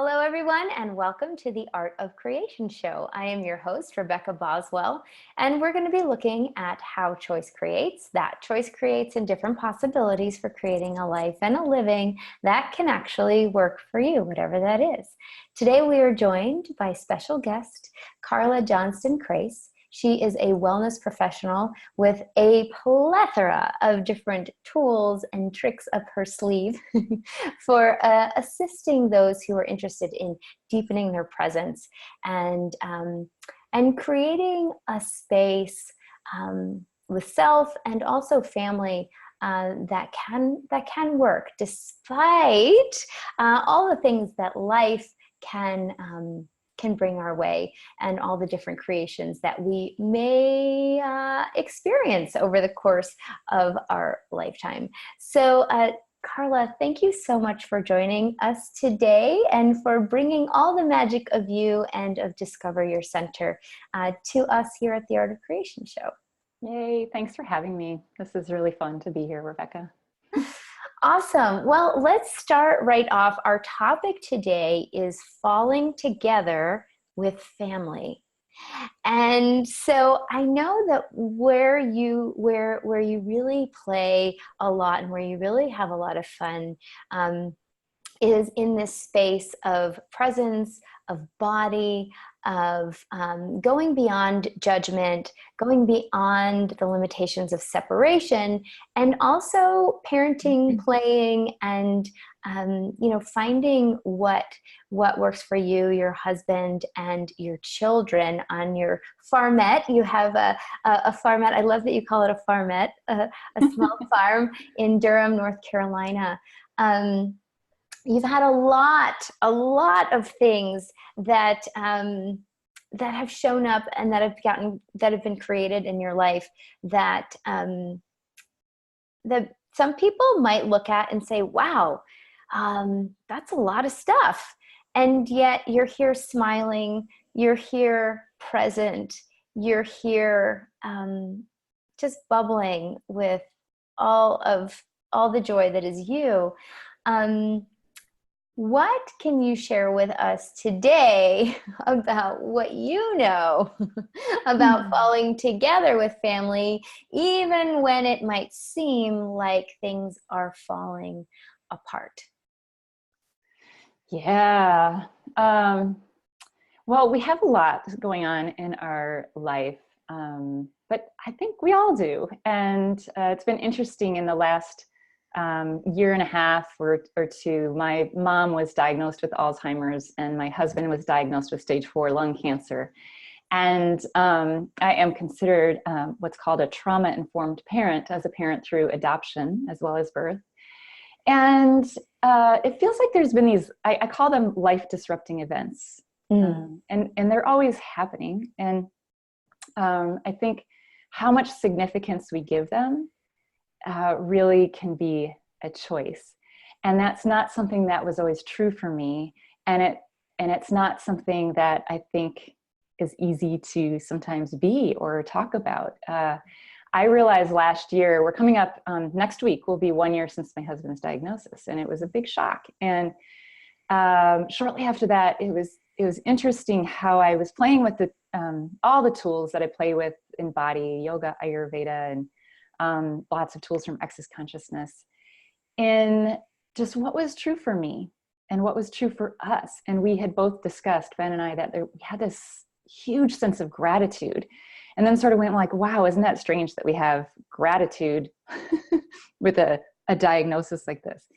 Hello, everyone, and welcome to the Art of Creation show. I am your host, Rebecca Boswell, and we're going to be looking at how choice creates. That choice creates in different possibilities for creating a life and a living that can actually work for you, whatever that is. Today, we are joined by special guest, Karla Johnston-Krase. She is a wellness professional with a plethora of different tools and tricks up her sleeve for assisting those who are interested in deepening their presence and creating a space with self and also family that can work despite all the things that life can bring our way and all the different creations that we may experience over the course of our lifetime. So Karla, thank you so much for joining us today and for bringing all the magic of you and of Discover Your Center to us here at the Art of Creation show. Yay, thanks for having me. This is really fun to be here, Rebecca. Awesome. Well, let's start right off. Our topic today is falling together with family. And so I know that where you really play a lot and where you really have a lot of fun is in this space of presence, of body, of going beyond judgment, going beyond the limitations of separation, and also parenting, playing, and finding what works for you, your husband, and your children on your farmette. You have a farmette. I love that you call it a farmette, a small farm in Durham, North Carolina. You've had a lot of things that have shown up and that have been created in your life that that some people might look at and say, "Wow, that's a lot of stuff," and yet you're here smiling, you're here present, you're here just bubbling with all the joy that is you. What can you share with us today about what you know about falling together with family, even when it might seem like things are falling apart? Yeah. Well, we have a lot going on in our life, but I think we all do. And it's been interesting in the last year and a half or two. My mom was diagnosed with Alzheimer's and my husband was diagnosed with stage 4 lung cancer. And I am considered what's called a trauma-informed parent, as a parent through adoption as well as birth. And it feels like there's been these, I call them life-disrupting events. And they're always happening. And I think how much significance we give them really can be a choice. And that's not something that was always true for me. And it's not something that I think is easy to sometimes be or talk about. I realized last year, we're coming up, next week will be 1 year since my husband's diagnosis, and it was a big shock. And shortly after that, it was interesting how I was playing with all the tools that I play with in body, yoga, Ayurveda, and lots of tools from Access Consciousness, in just what was true for me and what was true for us. And we had both discussed, Ben and I, that we had this huge sense of gratitude, and then sort of went like, wow, isn't that strange that we have gratitude with a diagnosis like this?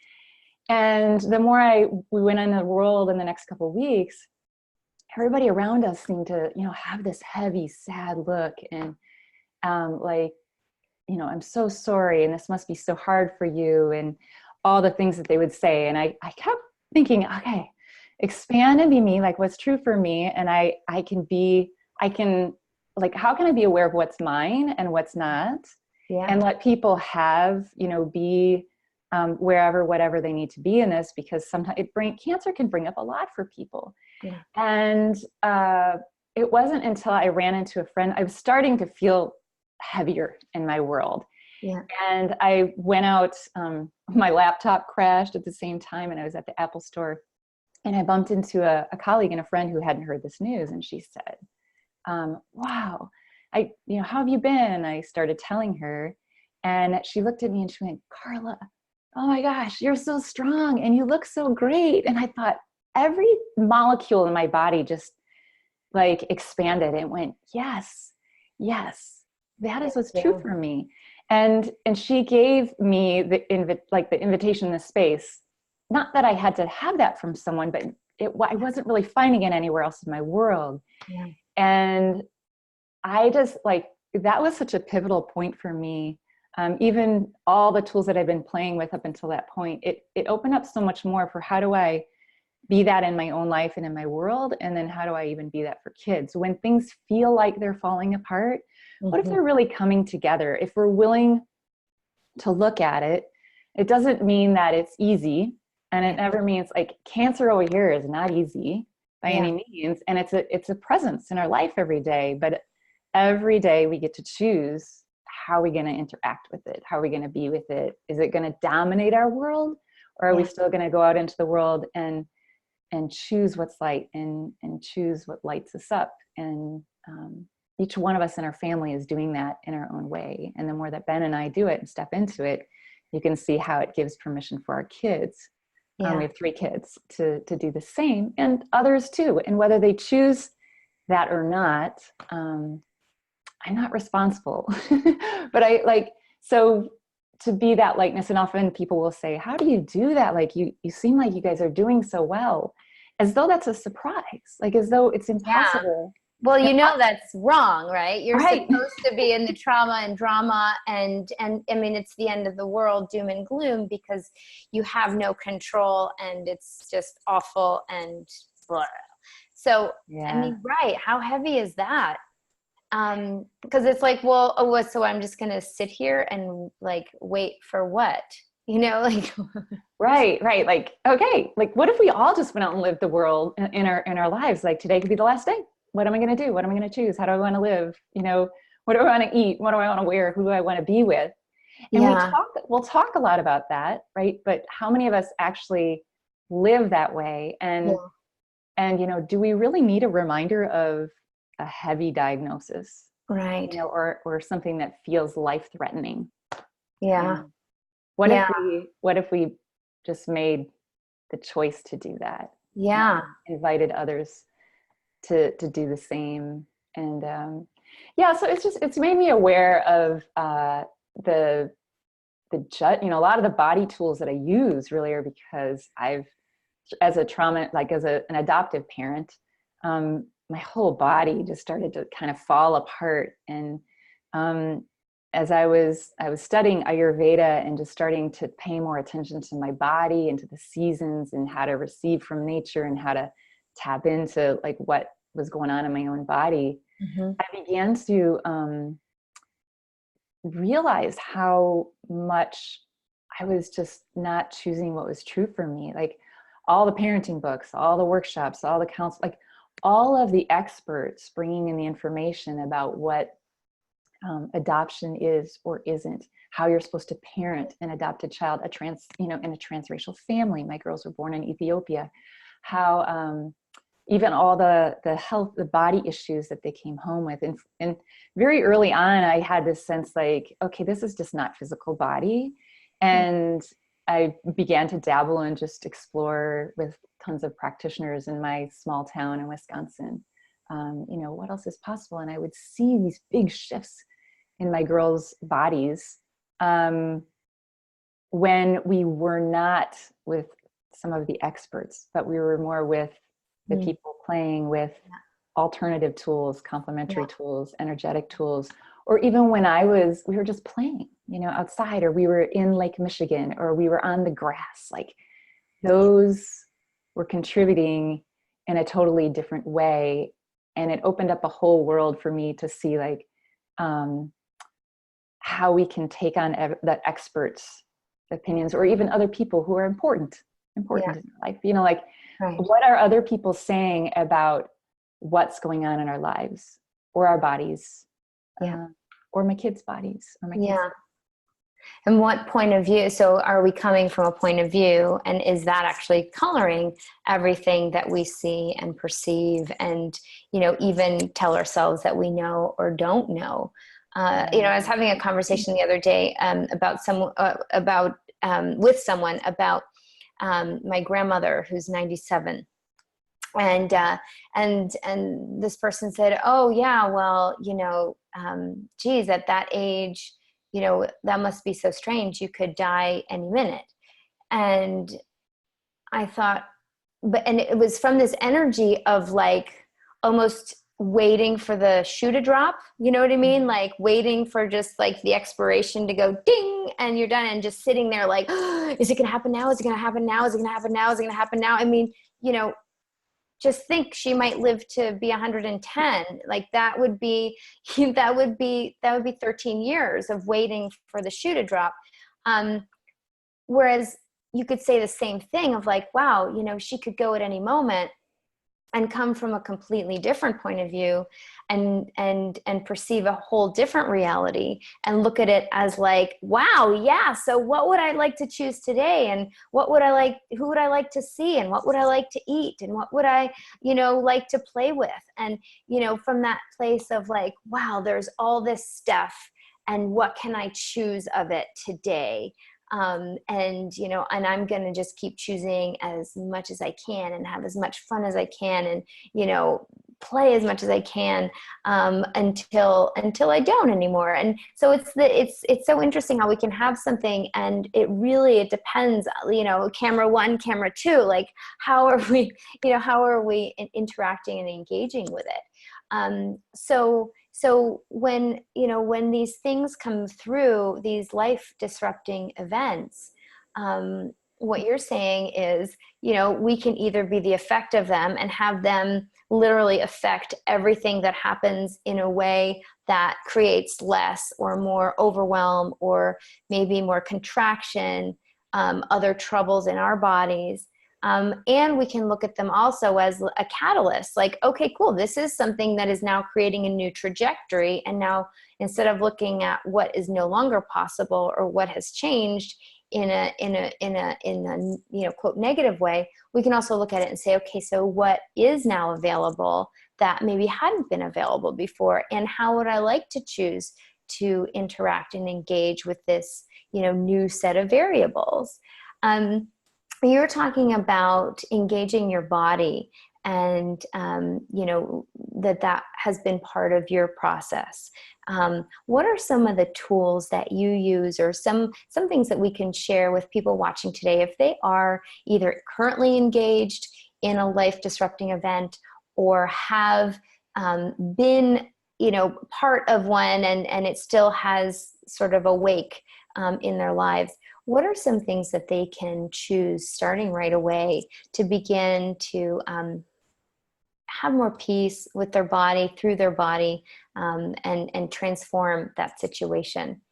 And the more we went in the world in the next couple of weeks, everybody around us seemed to, have this heavy, sad look, and I'm so sorry, and this must be so hard for you, and all the things that they would say. And I kept thinking, okay, expand and be me, like what's true for me. And how can I be aware of what's mine and what's not? Yeah. And let people be whatever they need to be in this, because sometimes cancer can bring up a lot for people. Yeah. And it wasn't until I ran into a friend, I was starting to feel heavier in my world. Yeah. And I went out, my laptop crashed at the same time, and I was at the Apple store And I bumped into a colleague and a friend who hadn't heard this news. And she said, wow, how have you been? I started telling her, and she looked at me and she went, Karla, oh my gosh, you're so strong and you look so great. And I thought every molecule in my body just like expanded and went, yes, that is what's true for me. And she gave me the invitation, the space. Not that I had to have that from someone, but I wasn't really finding it anywhere else in my world. Yeah. And I just that was such a pivotal point for me. Even all the tools that I've been playing with up until that point, it opened up so much more for how do I be that in my own life and in my world? And then how do I even be that for kids? When things feel like they're falling apart, what if they're really coming together? If we're willing to look at it, it doesn't mean that it's easy. And it never means cancer over here is not easy by any means. And it's a presence in our life every day, but every day we get to choose how are we going to interact with it? How are we going to be with it? Is it going to dominate our world? Or are we still going to go out into the world and choose what's light and choose what lights us up? And each one of us in our family is doing that in our own way. And the more that Ben and I do it and step into it, you can see how it gives permission for our kids. We have 3 kids to do the same, and others too. And whether they choose that or not, I'm not responsible. But so to be that likeness. And often people will say, how do you do that? You seem like you guys are doing so well, as though that's a surprise, as though it's impossible. Yeah. Well, that's wrong, right? You're supposed to be in the trauma and drama and I mean, it's the end of the world, doom and gloom, because you have no control and it's just awful and blah. So, I mean, right. How heavy is that? Because it's so I'm just going to sit here and wait for what? Right. Okay. What if we all just went out and lived the world in our lives? Today could be the last day. What am I going to do? What am I going to choose? How do I want to live? What do I want to eat? What do I want to wear? Who do I want to be with? And we'll talk a lot about that. Right. But how many of us actually live that way? And do we really need a reminder of a heavy diagnosis? Right. Or something that feels life-threatening. Yeah. What if we just made the choice to do that? Yeah. Invited others to do the same. And so it's made me aware of a lot of the body tools that I use really are because as an adoptive parent, my whole body just started to kind of fall apart. And as I was studying Ayurveda and just starting to pay more attention to my body and to the seasons and how to receive from nature and how to tap into what was going on in my own body, I began to realize how much I was just not choosing what was true for me. All the parenting books, all the workshops, all the counsel, all of the experts bringing in the information about what adoption is or isn't, how you're supposed to parent an adopted child, in a transracial family. My girls were born in Ethiopia. How even all the health, the body issues that they came home with. And very early on, I had this sense okay, this is just not physical body. And I began to dabble and just explore with tons of practitioners in my small town in Wisconsin. What else is possible? And I would see these big shifts in my girls' bodies when we were not with some of the experts, but we were more with the people playing with alternative tools, complementary tools, energetic tools, or even when we were just playing, outside, or we were in Lake Michigan, or we were on the grass. Those were contributing in a totally different way. And it opened up a whole world for me to see how we can take on that experts' opinions, or even other people who are important in life. What are other people saying about what's going on in our lives or our bodies, or my kids' bodies, or my kids' And what point of view? So are we coming from a point of view, and is that actually coloring everything that we see and perceive, and, even tell ourselves that we know or don't know? I was having a conversation the other day with someone about my grandmother who's 97. And this person said, oh yeah, well, geez, at that age, that must be so strange. You could die any minute. And I thought, and it was from this energy of like almost waiting for the shoe to drop. You know what I mean? Like waiting for just like the expiration to go ding and you're done, and just sitting there like, oh, is it going to happen now? Is it going to happen now? Is it going to happen now? Is it going to happen now? I mean, just think she might live to be 110. Like that would be 13 years of waiting for the shoe to drop. Whereas you could say the same thing of like, wow, she could go at any moment and come from a completely different point of view and perceive a whole different reality and look at it as like, wow, yeah, so what would I like to choose today? And who would I like to see? And what would I like to eat? And what would I, like to play with? And, from that place of like, wow, there's all this stuff, and what can I choose of it today? And I'm going to just keep choosing as much as I can and have as much fun as I can and, play as much as I can, until I don't anymore. And so it's so interesting how we can have something, and it depends, camera one, camera two, like how are we interacting and engaging with it? So when these things come through, these life disrupting events, what you're saying is, we can either be the effect of them and have them literally affect everything that happens in a way that creates less or more overwhelm, or maybe more contraction, other troubles in our bodies. And we can look at them also as a catalyst, like, okay, cool, this is something that is now creating a new trajectory. And now, instead of looking at what is no longer possible or what has changed in a quote negative way, we can also look at it and say, okay, so what is now available that maybe hadn't been available before? And how would I like to choose to interact and engage with this, new set of variables? You're talking about engaging your body, and that has been part of your process. What are some of the tools that you use, or some things that we can share with people watching today if they are either currently engaged in a life disrupting event, or have been part of one, and it still has sort of a wake in their lives? What are some things that they can choose starting right away to begin to have more peace with their body, through their body, and transform that situation?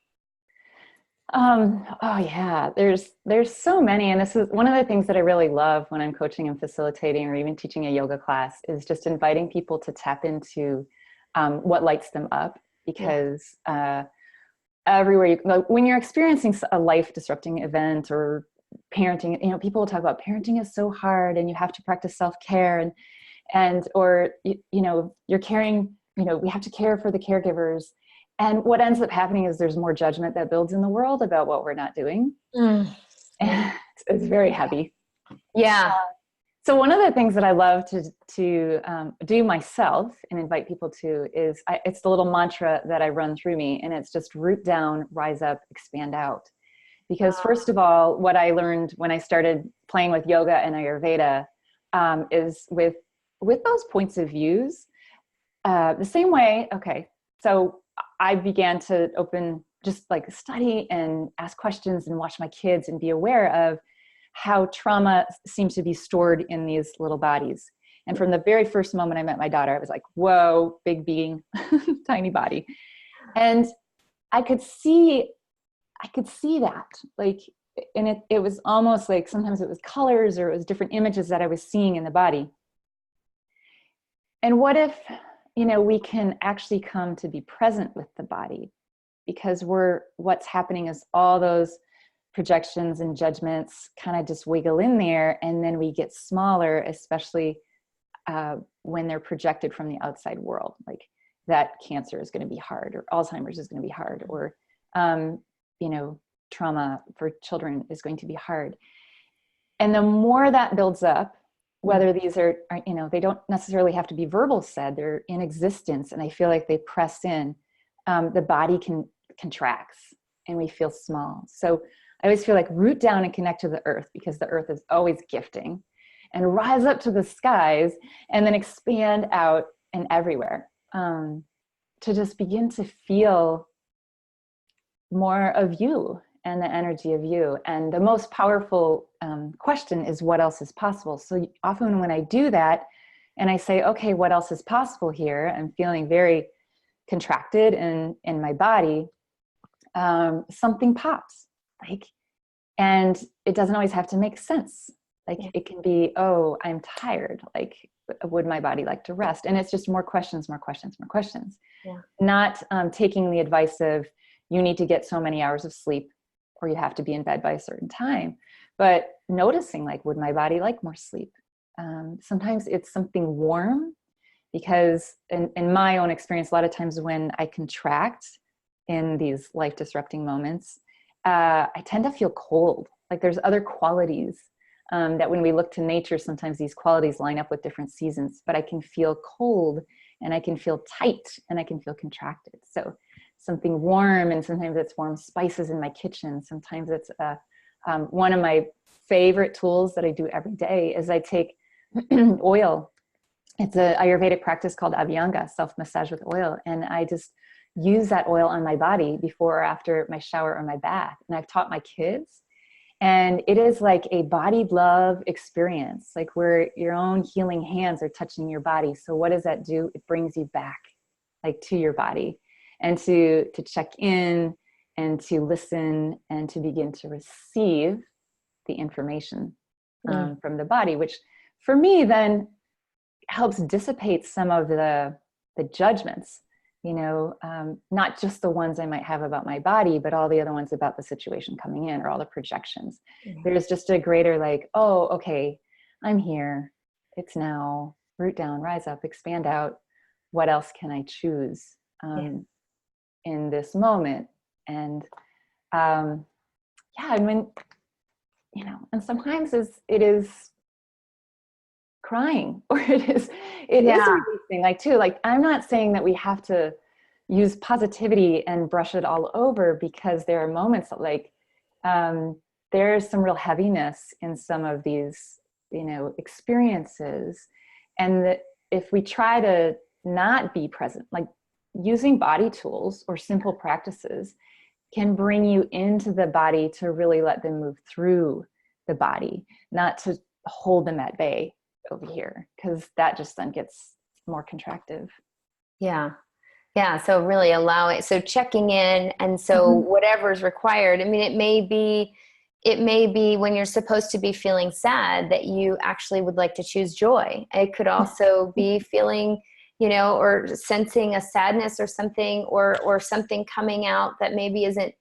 Oh yeah, there's so many. And this is one of the things that I really love when I'm coaching and facilitating, or even teaching a yoga class, is just inviting people to tap into what lights them up. Because everywhere when you're experiencing a life disrupting event or parenting, people will talk about parenting is so hard and you have to practice self-care, or you're caring, we have to care for the caregivers. And what ends up happening is there's more judgment that builds in the world about what we're not doing. And it's very heavy. Yeah. So one of the things that I love to do myself and invite people to is, it's the little mantra that I run through me, and it's just root down, rise up, expand out. Because first of all, what I learned when I started playing with yoga and Ayurveda is with those points of views, the same way, okay, so I began to just like study and ask questions and watch my kids and be aware of how trauma seems to be stored in these little bodies. And from the very first moment I met my daughter, I was like, whoa, big being, tiny body. And I could see that, like, and it was almost like sometimes it was colors or it was different images that I was seeing in the body. And what if, we can actually come to be present with the body because what's happening is all those projections and judgments kind of just wiggle in there, and then we get smaller, especially when they're projected from the outside world, like that cancer is going to be hard, or Alzheimer's is going to be hard, or trauma for children is going to be hard. And the more that builds up, whether these are they don't necessarily have to be verbal said, they're in existence, and I feel like they press in, the body contracts and we feel small. So I always feel like root down and connect to the earth, because the earth is always gifting, and rise up to the skies, and then expand out and everywhere, to just begin to feel more of you and the energy of you. And the most powerful question is, what else is possible? So often when I do that and I say, okay, what else is possible here? I'm feeling very contracted in my body. Something pops, and it doesn't always have to make sense. It can be, oh, I'm tired. Would my body like to rest? And it's just more questions, more questions, more questions. Yeah. Not taking the advice of, you need to get so many hours of sleep, or you have to be in bed by a certain time, but noticing, would my body like more sleep? Sometimes it's something warm, because in my own experience, a lot of times when I contract in these life disrupting moments, I tend to feel cold. There's other qualities that when we look to nature, sometimes these qualities line up with different seasons, but I can feel cold, and I can feel tight, and I can feel contracted. So something warm, and sometimes it's warm spices in my kitchen. Sometimes it's one of my favorite tools that I do every day is I take oil. It's an Ayurvedic practice called Abhyanga, self-massage with oil. And I just use that oil on my body before or after my shower or my bath. And I've taught my kids. And it is like a body love experience, where your own healing hands are touching your body. So what does that do? It brings you back to your body, and to check in, and to listen, and to begin to receive the information from the body, which for me then helps dissipate some of the judgments, not just the ones I might have about my body, but all the other ones about the situation coming in, or all the projections. There's just a greater oh, okay, I'm here. It's now. Root down, rise up, expand out. What else can I choose in this moment? And I mean, and sometimes it is crying, or it is releasing, too. I'm not saying that we have to use positivity and brush it all over, because there are moments that there's some real heaviness in some of these, experiences. And that if we try to not be present, using body tools or simple practices can bring you into the body to really let them move through the body, not to hold them at bay over here, because that just then gets more contractive. Yeah. So really allow it. So checking in. And so whatever's required, I mean, it may be when you're supposed to be feeling sad that you actually would like to choose joy. It could also be feeling, or sensing a sadness or something, or something coming out that maybe isn't,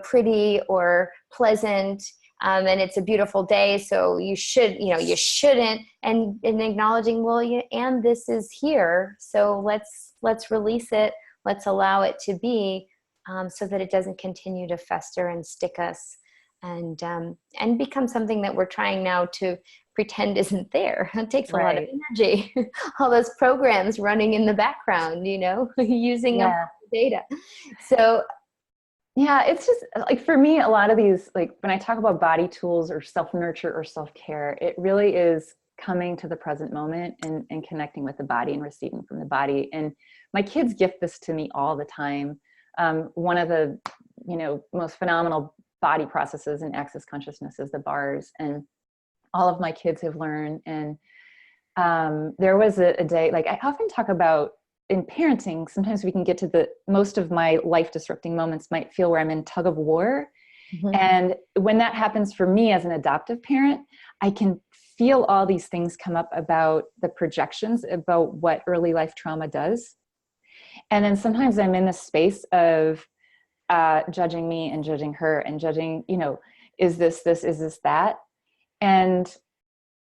pretty or pleasant. And it's a beautiful day. So you shouldn't, and acknowledging, and this is here. So let's release it. Let's allow it to be, so that it doesn't continue to fester and stick us, and become something that we're trying now to pretend isn't there. It takes a lot of energy. All those programs running in the background, using up the data. So yeah, it's just for me, a lot of these, when I talk about body tools or self-nurture or self-care, it really is coming to the present moment and connecting with the body and receiving from the body. And my kids gift this to me all the time. One of the, most phenomenal body processes in access consciousness is the bars. And all of my kids have learned. And there was a day, I often talk about in parenting, sometimes we can get to most of my life disrupting moments might feel where I'm in tug of war. And when that happens for me as an adoptive parent, I can feel all these things come up about the projections about what early life trauma does. And then sometimes I'm in this space of judging me and judging her and judging, is this, is this, that? And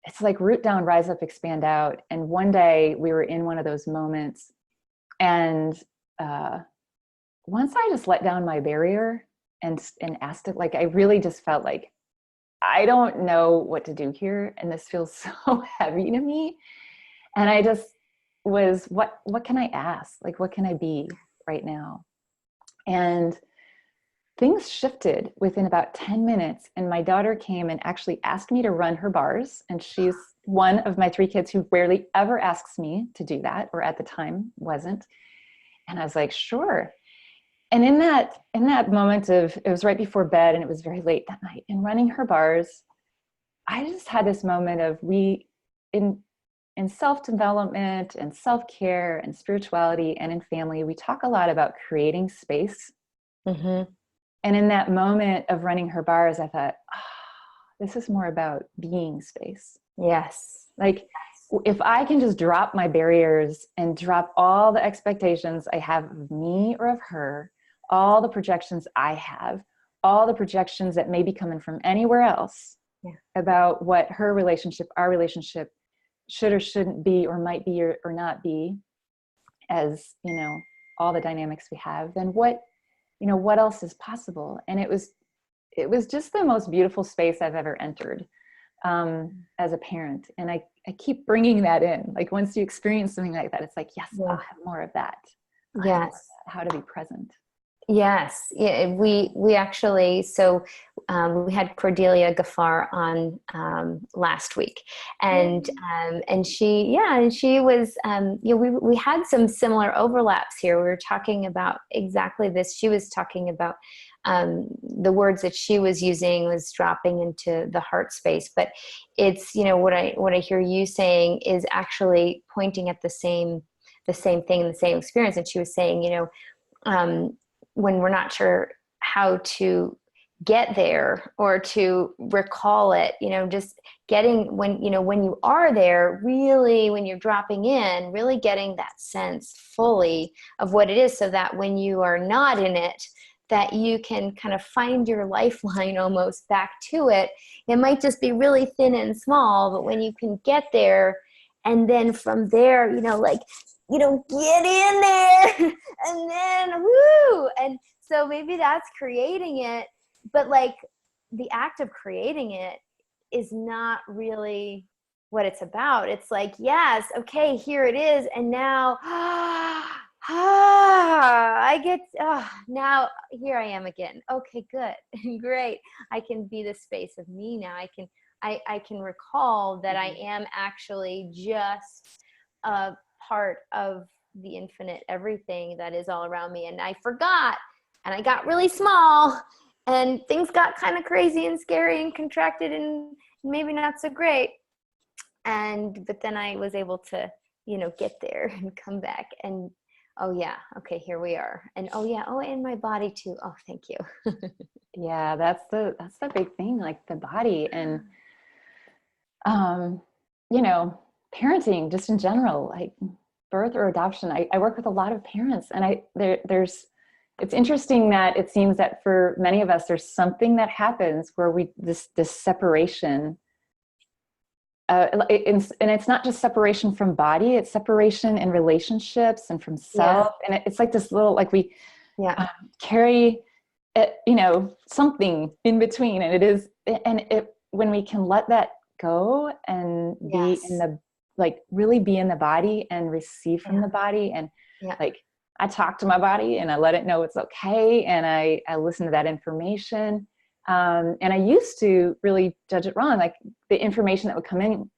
it's like root down, rise up, expand out. And one day we were in one of those moments, and once I just let down my barrier and asked it, like, I really just felt like, I don't know what to do here, and this feels so heavy to me. And I just was, what can I ask? Like, what can I be right now? And things shifted within about 10 minutes. And my daughter came and actually asked me to run her bars. And she's one of my 3 kids who rarely ever asks me to do that, or at the time wasn't. And I was like, sure. And in that moment of, it was right before bed and it was very late that night, and running her bars, I just had this moment of, in self-development and self-care and spirituality and in family, we talk a lot about creating space. Mm-hmm. And in that moment of running her bars, I thought, this is more about being space. Yes. Like, if I can just drop my barriers and drop all the expectations I have of me or of her, all the projections I have, all the projections that may be coming from anywhere else about what her relationship, our relationship should or shouldn't be, or might be or not be, as, all the dynamics we have, then what else is possible? And it was just the most beautiful space I've ever entered as a parent. And I keep bringing that in. Like, once you experience something like that, it's like, yes, I'll have more of that. Yes. How to be present. Yes. Yeah, we actually, so we had Cordelia Gaffar on last week, and she was, we had some similar overlaps here. We were talking about exactly this. She was talking about the words that she was using was dropping into the heart space, but it's, what I hear you saying is actually pointing at the same thing, the same experience. And she was saying, when we're not sure how to get there or to recall it, just getting, when you are there, really, when you're dropping in, really getting that sense fully of what it is, so that when you are not in it, that you can kind of find your lifeline almost back to it. It might just be really thin and small, but when you can get there, and then from there, get in there, and then woo. And so maybe that's creating it, but like, the act of creating it is not really what it's about. It's like, yes, okay, here it is. And now, now here I am again. Okay, good. Great. I can be the space of me now. I can recall that I am actually just a part of the infinite everything that is all around me. And I forgot, and I got really small, and things got kind of crazy and scary and contracted and maybe not so great. But then I was able to, get there and come back, and oh yeah, okay, here we are. And oh yeah, and my body too. Oh, thank you. Yeah, that's the big thing, like the body. And parenting just in general, like birth or adoption. I work with a lot of parents, and it's interesting that it seems that for many of us, there's something that happens where this separation, and it's not just separation from body, it's separation in relationships and from self. And it's like this little, like we carry something in between, and when we can let that go and be in the, like, really be in the body and receive from the body. And like, I talk to my body and I let it know it's okay. And I listen to that information. And I used to really judge it wrong. Like, the information that would come in,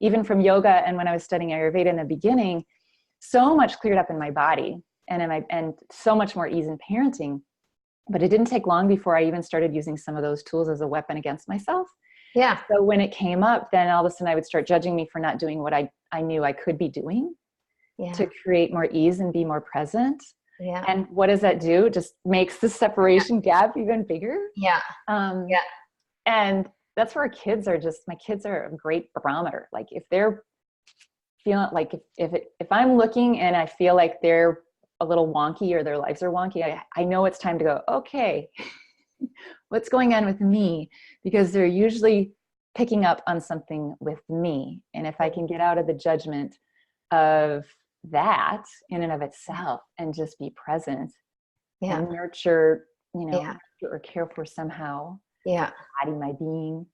even from yoga, and when I was studying Ayurveda in the beginning, so much cleared up in my body and so much more ease in parenting. But it didn't take long before I even started using some of those tools as a weapon against myself. Yeah. So when it came up, then all of a sudden I would start judging me for not doing what I knew I could be doing to create more ease and be more present. Yeah. And what does that do? It just makes the separation gap even bigger. Yeah. And that's where my kids are a great barometer. Like, if they're feeling like, if I'm looking and I feel like they're a little wonky or their lives are wonky, I know it's time to go, okay, what's going on with me? Because they're usually picking up on something with me. And if I can get out of the judgment of that in and of itself and just be present and nurture, nurture or care for somehow, body, my being,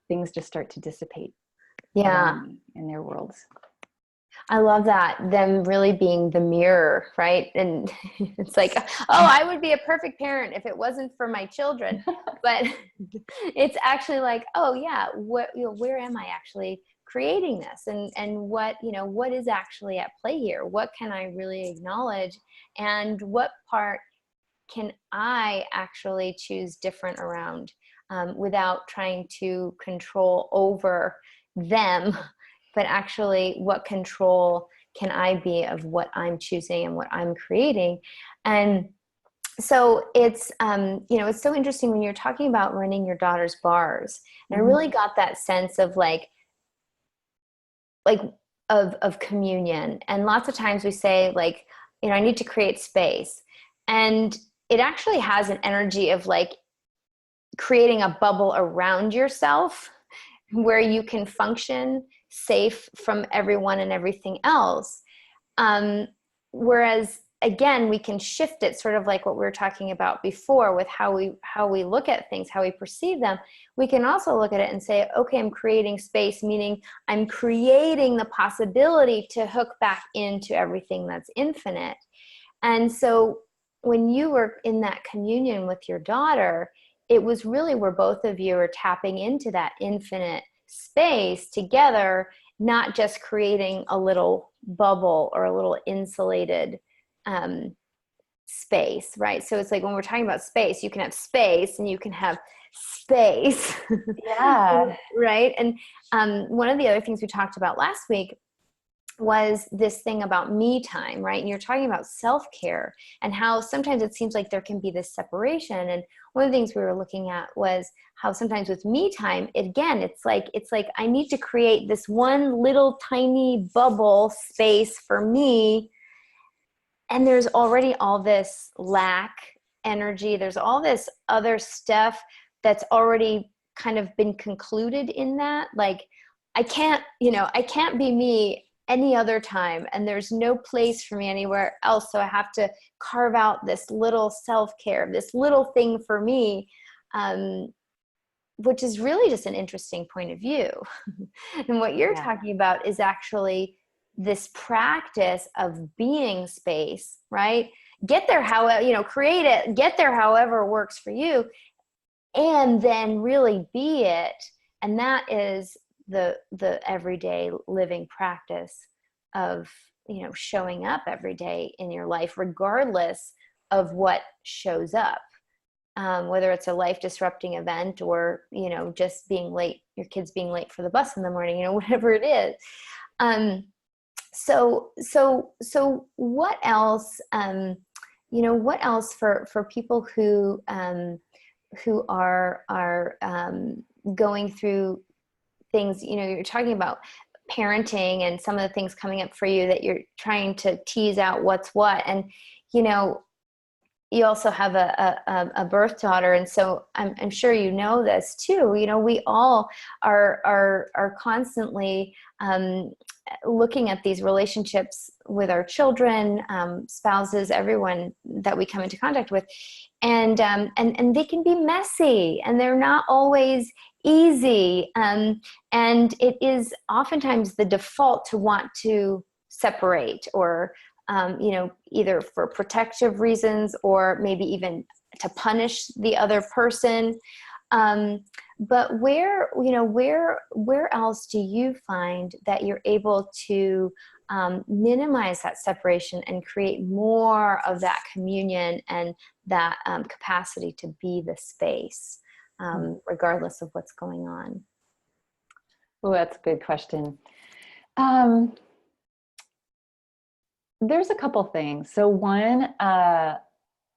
things just start to dissipate around me in their worlds. I love that. Them really being the mirror, right? And it's like, oh, I would be a perfect parent if it wasn't for my children. But it's actually like, oh yeah, where am I actually creating this? And what is actually at play here? What can I really acknowledge? And what part can I actually choose different around, without trying to control over them? But actually, what control can I be of what I'm choosing and what I'm creating? And so it's, it's so interesting when you're talking about running your daughter's bars. And I really got that sense of of communion. And lots of times we say I need to create space. And it actually has an energy of creating a bubble around yourself where you can function safe from everyone and everything else. Whereas again, we can shift it sort of like what we were talking about before with how we look at things, how we perceive them. We can also look at it and say, okay, I'm creating space, meaning I'm creating the possibility to hook back into everything that's infinite. And so when you were in that communion with your daughter, it was really where both of you are tapping into that infinite space together, not just creating a little bubble or a little insulated space, right? So it's like when we're talking about space, you can have space and you can have space. Right? And one of the other things we talked about last week was this thing about me time, right? And you're talking about self-care and how sometimes it seems like there can be this separation. And one of the things we were looking at was how sometimes with me time, it's like I need to create this one little tiny bubble space for me. And there's already all this lack energy. There's all this other stuff that's already kind of been concluded in that. Like I can't be me any other time, and there's no place for me anywhere else. So I have to carve out this little self-care, this little thing for me, which is really just an interesting point of view. And what you're talking about is actually this practice of being space, right? Get there however, create it, get there however works for you, and then really be it. And that is the everyday living practice of showing up every day in your life, regardless of what shows up, whether it's a life disrupting event or just being late, your kids being late for the bus in the morning, whatever it is. So what else, what else for people who are going through things, you're talking about parenting and some of the things coming up for you that you're trying to tease out what's what. And, you also have a birth daughter. And so I'm sure this too. We all are constantly looking at these relationships with our children, spouses, everyone that we come into contact with. And they can be messy, and they're not always easy. And it is oftentimes the default to want to separate or, either for protective reasons or maybe even to punish the other person. But where else do you find that you're able to minimize that separation and create more of that communion and that capacity to be the space, regardless of what's going on? Oh, that's a good question. There's a couple things. So one, I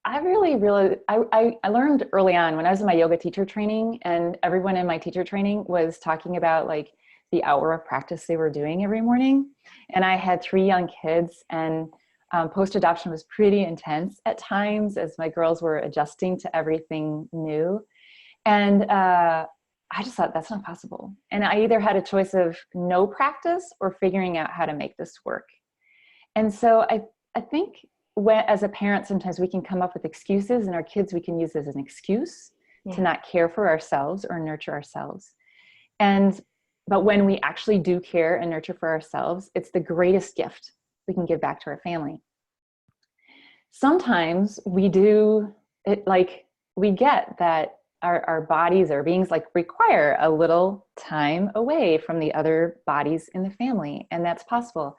learned early on when I was in my yoga teacher training, and everyone in my teacher training was talking about like the hour of practice they were doing every morning. And I had 3 young kids, and Post-adoption was pretty intense at times as my girls were adjusting to everything new. And I just thought, that's not possible. And I either had a choice of no practice or figuring out how to make this work. And so I think as a parent, sometimes we can come up with excuses, and our kids, we can use as an excuse to not care for ourselves or nurture ourselves. But when we actually do care and nurture for ourselves, it's the greatest gift we can give back to our family. Sometimes we do it, like we get that our bodies, our beings, like require a little time away from the other bodies in the family, and that's possible.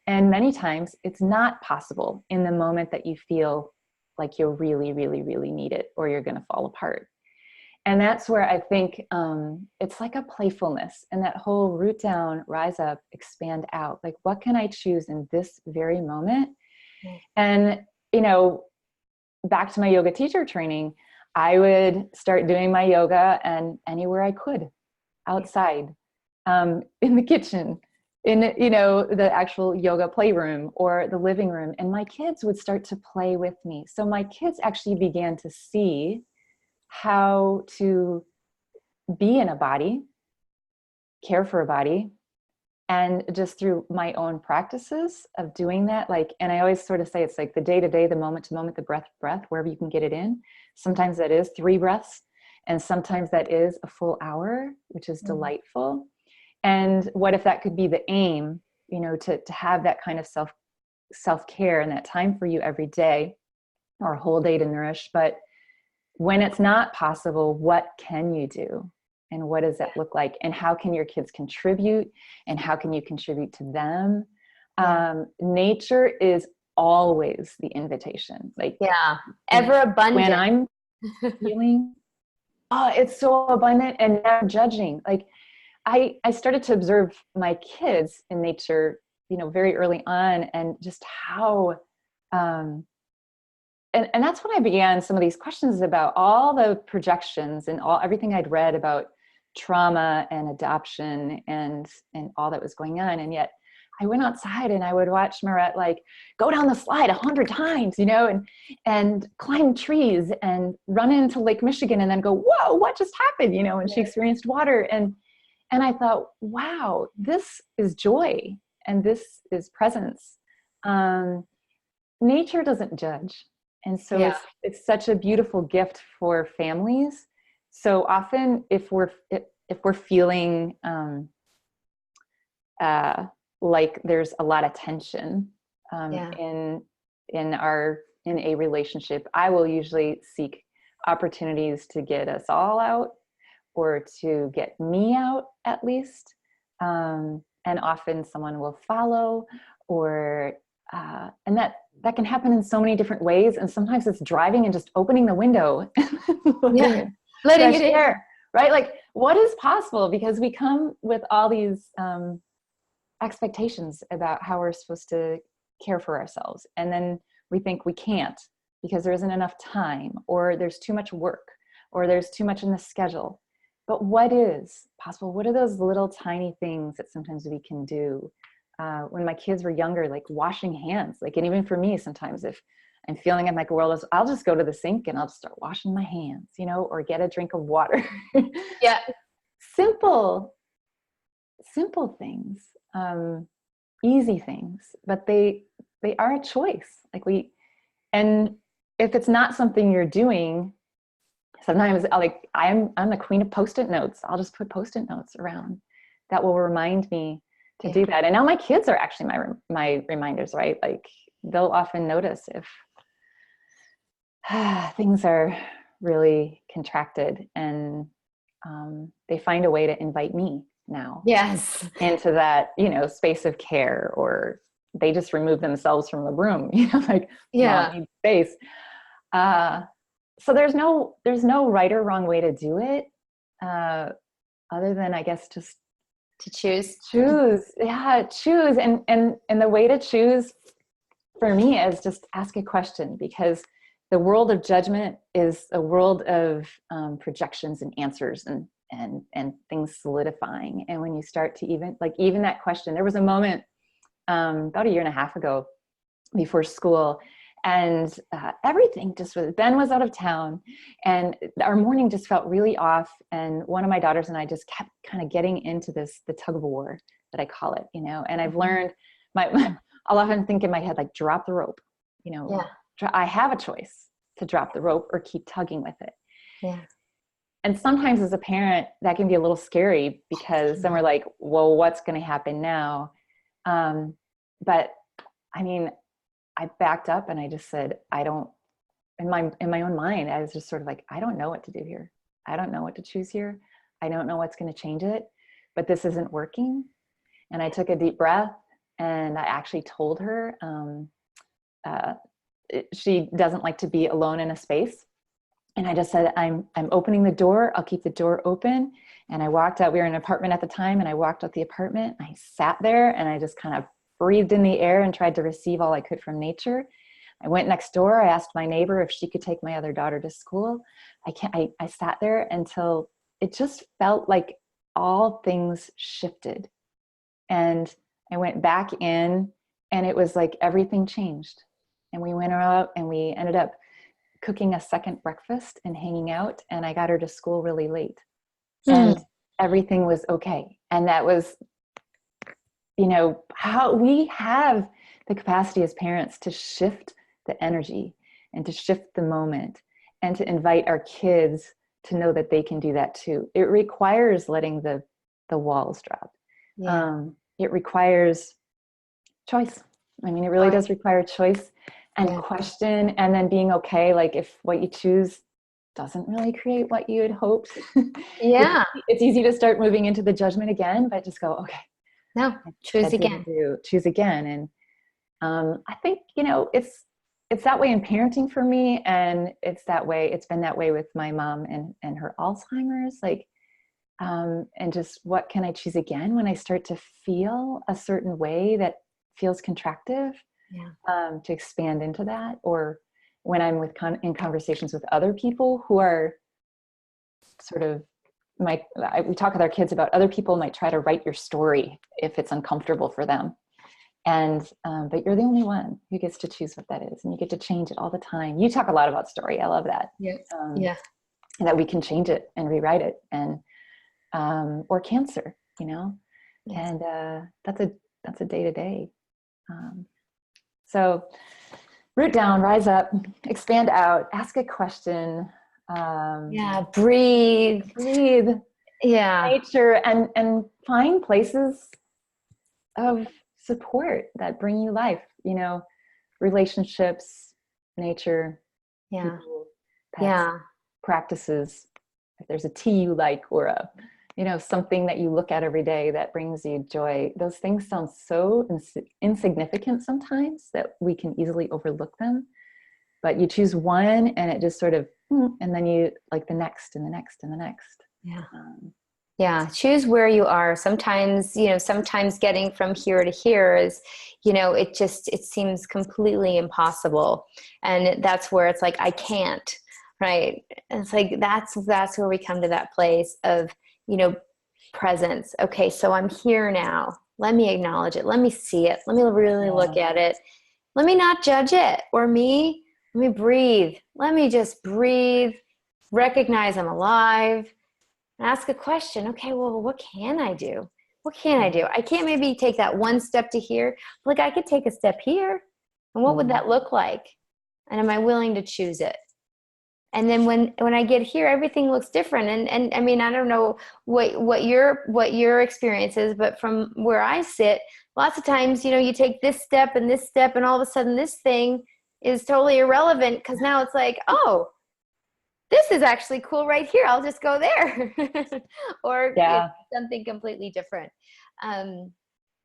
And many times it's not possible in the moment that you feel like you really, really, really need it, or you're going to fall apart. And that's where I think it's like a playfulness, and that whole root down, rise up, expand out. Like, what can I choose in this very moment? And, back to my yoga teacher training, I would start doing my yoga and anywhere I could, outside, in the kitchen, in, the actual yoga playroom or the living room. And my kids would start to play with me. So my kids actually began to see how to be in a body, care for a body, and just through my own practices of doing that, and I always sort of say it's like the day to day, the moment to moment, the breath to breath, wherever you can get it in. Sometimes that is 3 breaths, and sometimes that is a full hour, which is delightful. And what if that could be the aim, to have that kind of self-care and that time for you every day, or a whole day to nourish. But when it's not possible, what can you do? And what does that look like? And how can your kids contribute? And how can you contribute to them? Nature is always the invitation. Ever abundant. When I'm feeling, it's so abundant and never judging. I started to observe my kids in nature, very early on, and just how, and that's when I began some of these questions about all the projections and everything I'd read about trauma and adoption and all that was going on. And yet I went outside and I would watch Marette go down the slide 100 times, and climb trees and run into Lake Michigan and then go, whoa, what just happened? And she experienced water. And I thought, wow, this is joy and this is presence. Nature doesn't judge. And so it's such a beautiful gift for families. So often if we're feeling like there's a lot of tension in a relationship, I will usually seek opportunities to get us all out, or to get me out at least. And often someone will follow, or and that can happen in so many different ways. And sometimes it's driving and just opening the window, letting it in, right? What is possible? Because we come with all these expectations about how we're supposed to care for ourselves. And then we think we can't because there isn't enough time, or there's too much work, or there's too much in the schedule. But what is possible? What are those little tiny things that sometimes we can do? When my kids were younger, washing hands, and even for me, sometimes if I'm feeling like my world is, I'll just go to the sink and I'll just start washing my hands, or get a drink of water. Simple things, easy things, but they are a choice. And if it's not something you're doing, sometimes I'm the queen of Post-it notes. I'll just put Post-it notes around that will remind me to do that. And now my kids are actually my reminders, right? They'll often notice if things are really contracted, and they find a way to invite me now into that, space of care, or they just remove themselves from the room, need space. So there's no right or wrong way to do it, other than, I guess, just to choose. Choose. And the way to choose for me is just ask a question, because the world of judgment is a world of projections and answers and things solidifying. And when you start to even that question, there was a moment about 1.5 years ago before school. And everything just was, Ben was out of town, and our morning just felt really off. And one of my daughters and I just kept kind of getting into the tug of war that I call it, and I've learned I'll often think in my head, like, drop the rope, Yeah. I have a choice to drop the rope or keep tugging with it. Yeah. And sometimes as a parent, that can be a little scary, because then we're like, well, what's going to happen now? But I mean, I backed up and I just said, I don't, in my own mind, I was just sort of like, I don't know what to do here. I don't know what to choose here. I don't know what's going to change it, but this isn't working. And I took a deep breath, and I actually told her, she doesn't like to be alone in a space. And I just said, I'm opening the door. I'll keep the door open. And I walked out. We were in an apartment at the time, and I walked out the apartment. I sat there and I just kind of breathed in the air and tried to receive all I could from nature. I went next door. I asked my neighbor if she could take my other daughter to school. I sat there until it just felt like all things shifted. And I went back in, and it was like everything changed. And we went out and we ended up cooking a second breakfast and hanging out. And I got her to school really late. And everything was okay. And that was, how we have the capacity as parents to shift the energy and to shift the moment, and to invite our kids to know that they can do that too. It requires letting the walls drop. Yeah. It requires choice. I mean, it really does require choice and question, and then being okay. Like, if what you choose doesn't really create what you had hoped, Yeah. it's easy to start moving into the judgment again, but just go, okay, No, choose again. Choose again. And I think, it's that way in parenting for me. And it's been that way with my mom and her Alzheimer's, like, and just, what can I choose again when I start to feel a certain way that feels contractive, to expand into that, or when I'm in conversations with other people who are sort of we talk with our kids about other people might try to write your story if it's uncomfortable for them. And, but you're the only one who gets to choose what that is, and you get to change it all the time. You talk a lot about story. I love that. Yeah. And that we can change it and rewrite it, and, or cancer, and, that's a day to day. So root down, rise up, expand out, ask a question. Breathe. Nature, and find places of support that bring you life, relationships, nature, people, pets, practices. If there's a tea you like, or something that you look at every day that brings you joy. Those things sound so insignificant sometimes that we can easily overlook them. But you choose one, and it just sort of, and then you like the next and the next and the next. Choose where you are. Sometimes getting from here to here is, it seems completely impossible. And that's where it's like, I can't, right? And it's like, that's where we come to that place of, presence. Okay, so I'm here now. Let me acknowledge it. Let me see it. Let me really look at it. Let me not judge it. Or me, let me breathe. Let me just breathe, recognize I'm alive, and ask a question. Okay, well, what can I do? What can I do? I can't maybe take that one step to here. Like, I could take a step here. And what would that look like? And am I willing to choose it? And then when I get here, everything looks different. And I mean, I don't know what your experience is, but from where I sit, lots of times, you take this step, and all of a sudden this thing is totally irrelevant, because now it's like, oh, this is actually cool right here. I'll just go there. Or it's something completely different.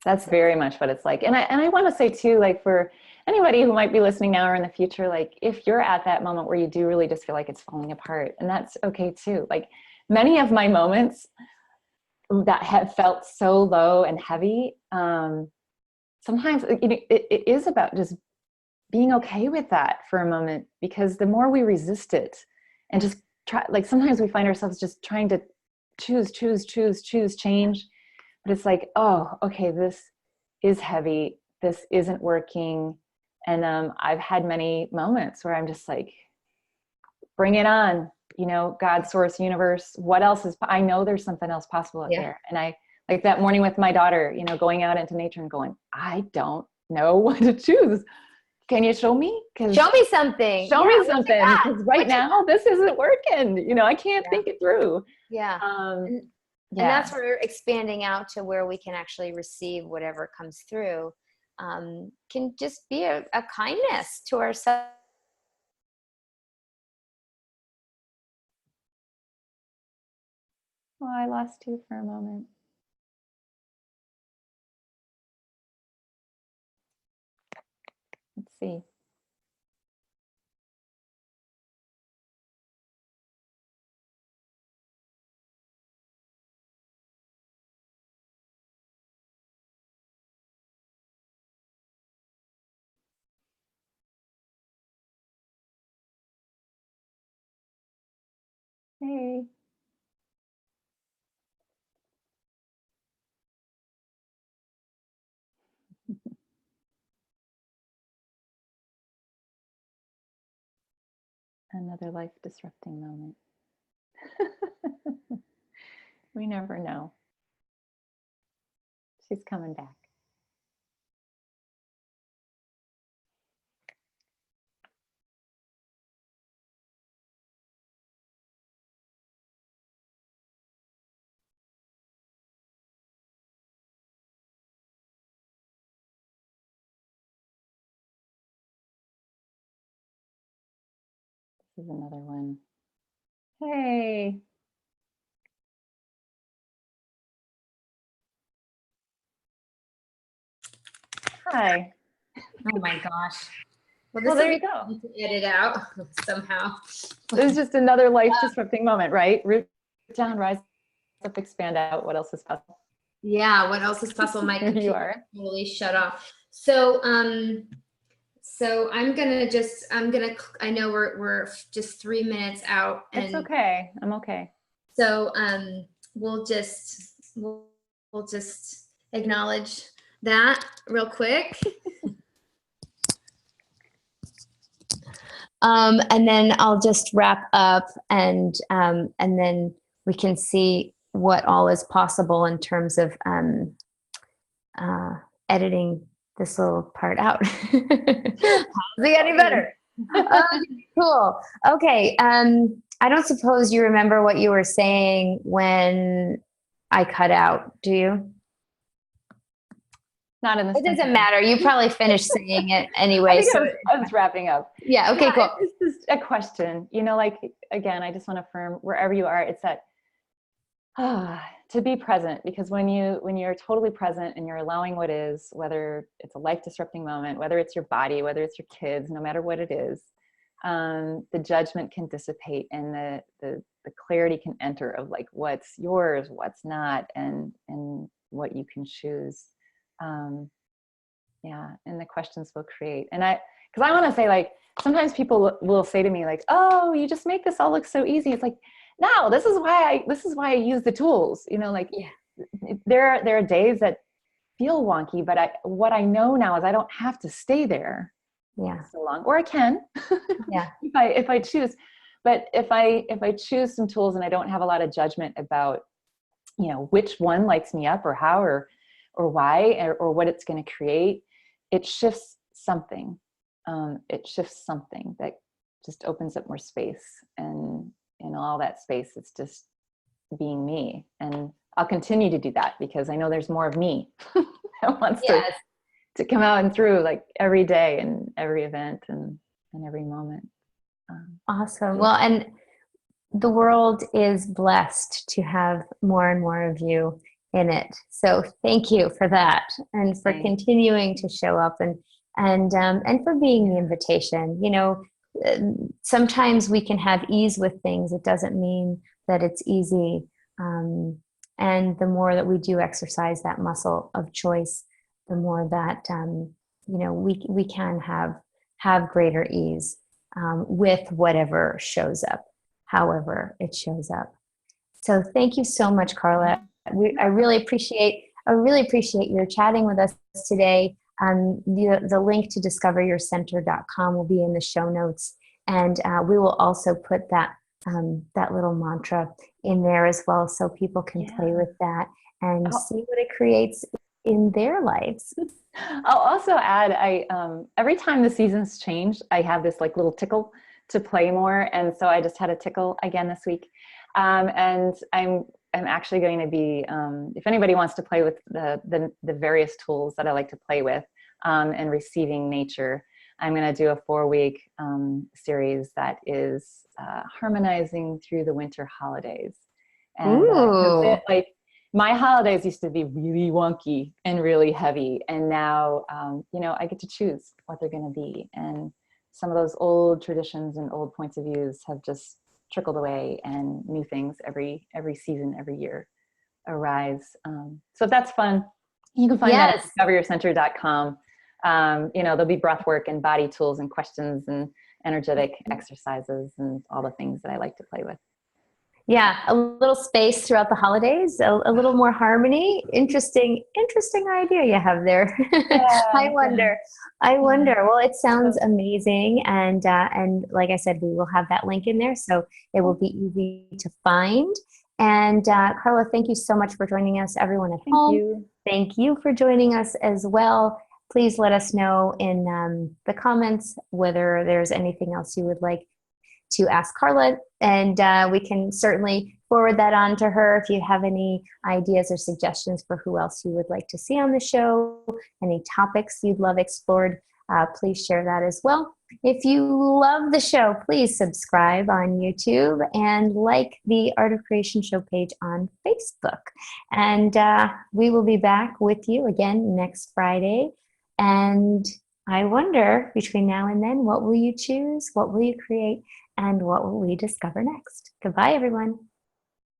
That's very much what it's like. And I want to say too, like, for anybody who might be listening now or in the future, like, if you're at that moment where you do really just feel like it's falling apart, and that's okay too. Like, many of my moments that have felt so low and heavy, sometimes it is about just being okay with that for a moment, because the more we resist it and just try, like, sometimes we find ourselves just trying to choose change. But it's like, oh, okay, this is heavy. This isn't working. And I've had many moments where I'm just like, bring it on, God, source, universe, what else I know there's something else possible out there. And I, like that morning with my daughter, going out into nature and going, I don't know what to choose. Can you show me? Show me something. Show me something. Because right now this isn't working. I can't think it through. Yeah. And that's where expanding out to where we can actually receive whatever comes through can just be a kindness to ourselves. Oh, I lost you for a moment. Let's see. Hey. Another life disrupting moment. We never know. She's coming back. This is another one. Hey. Hi. Oh my gosh. Well, there you go. To edit out somehow. This is just another life disrupting moment, right? Root down, rise up, expand out. What else is possible? Yeah, what else is possible? My Here you are. Totally shut off. So I'm gonna I know we're just 3 minutes out. It's okay. I'm okay. So we'll just acknowledge that real quick. And then I'll just wrap up and then we can see what all is possible in terms of editing this little part out. How's it getting better? Cool. Okay. I don't suppose you remember what you were saying when I cut out, do you? Not in this. It doesn't matter. You probably finished saying it anyway. I was wrapping up. Yeah. Okay, cool. It's just a question, like, again, I just want to affirm wherever you are, it's that to be present, because when you're totally present and you're allowing what is, whether it's a life disrupting moment, whether it's your body, whether it's your kids, no matter what it is, the judgment can dissipate and the clarity can enter of like what's yours, what's not, and what you can choose. And the questions will create. And because I want to say, like, sometimes people will say to me like, oh, you just make this all look so easy. It's like, no, this is why I use the tools, there are days that feel wonky, but what I know now is I don't have to stay there so long, or I can, if I choose. But if I choose some tools and I don't have a lot of judgment about, which one lights me up or how, or why, or what it's going to create, it shifts something. It shifts something that just opens up more space, and in all that space, it's just being me. And I'll continue to do that because I know there's more of me that wants to come out and through, like, every day and every event and every moment. Awesome. Well, and the world is blessed to have more and more of you in it. So thank you for that, and for continuing to show up, and for being the invitation. Sometimes we can have ease with things. It doesn't mean that it's easy. And the more that we do exercise that muscle of choice, the more that we can have greater ease with whatever shows up, however it shows up. So thank you so much, Karla. I really appreciate your chatting with us today. The link to discoveryourcenter.com will be in the show notes. And we will also put that little mantra in there as well, so people can play with that and see what it creates in their lives. I'll also add, every time the seasons change, I have this like little tickle to play more. And so I just had a tickle again this week. And I'm actually going to be, if anybody wants to play with the various tools that I like to play with, and receiving nature, I'm going to do a 4-week series that is harmonizing through the winter holidays. And like my holidays used to be really wonky and really heavy, and now I get to choose what they're going to be. And some of those old traditions and old points of views have just trickled away, and new things every season, every year arise. So that's fun. You can find that at discoveryourcenter.com. There'll be breath work and body tools and questions and energetic exercises and all the things that I like to play with. Yeah, a little space throughout the holidays, a little more harmony. Interesting idea you have there. Yeah, I wonder. Well, it sounds amazing, and like I said, we will have that link in there, so it will be easy to find. And Karla, thank you so much for joining us. Everyone at home, thank you for joining us as well. Please let us know in the comments whether there's anything else you would like to ask Karla, and we can certainly forward that on to her. If you have any ideas or suggestions for who else you would like to see on the show, any topics you'd love explored, please share that as well. If you love the show, please subscribe on YouTube and like the Art of Creation Show page on Facebook. And we will be back with you again next Friday. And I wonder, between now and then, what will you choose? What will you create? And what will we discover next? Goodbye, everyone.